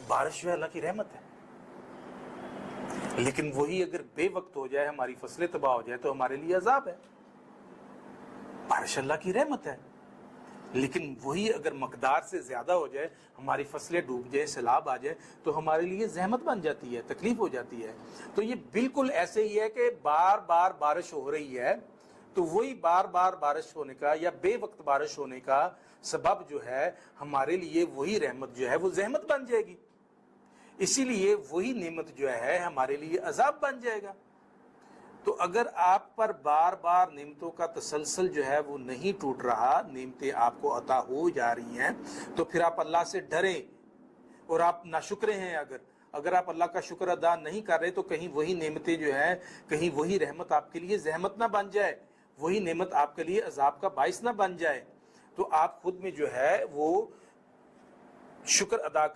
बारिश जो है अल्लाह की रहमत है, लेकिन वही अगर बेवक्त हो जाए, हमारी फसलें तबाह हो जाए, तो हमारे लिए अजाब है। बारिश अल्लाह की रहमत है, लेकिन वही अगर मकदार से ज्यादा हो जाए, हमारी फसलें डूब जाए, सैलाब आ जाए, तो हमारे लिए जहमत बन जाती है, तकलीफ हो जाती है। तो ये बिल्कुल ऐसे ही है कि बार बार बारिश हो रही है, तो वही बार बार बारिश होने का या बेवक्त बारिश होने का सबब जो है हमारे लिए वही रहमत जो है वो जहमत बन जाएगी, इसीलिए वही नेमत जो है हमारे लिए अजाब बन जाएगा। तो अगर आप पर बार बार नेमतों का तसलसल जो है वो नहीं टूट रहा, नेमतें आपको अता हो जा रही हैं, तो फिर आप अल्लाह से डरें। और आप नाशुक्रे हैं, अगर आप अल्लाह का शुक्र अदा नहीं कर रहे, तो कहीं वही नेमतें जो है, कहीं वही रहमत आपके लिए जहमत ना बन जाए, वही नेमत आपके लिए अजाब का बाइस ना बन जाए। तो आप खुद में जो है वो शुक्र अदा कर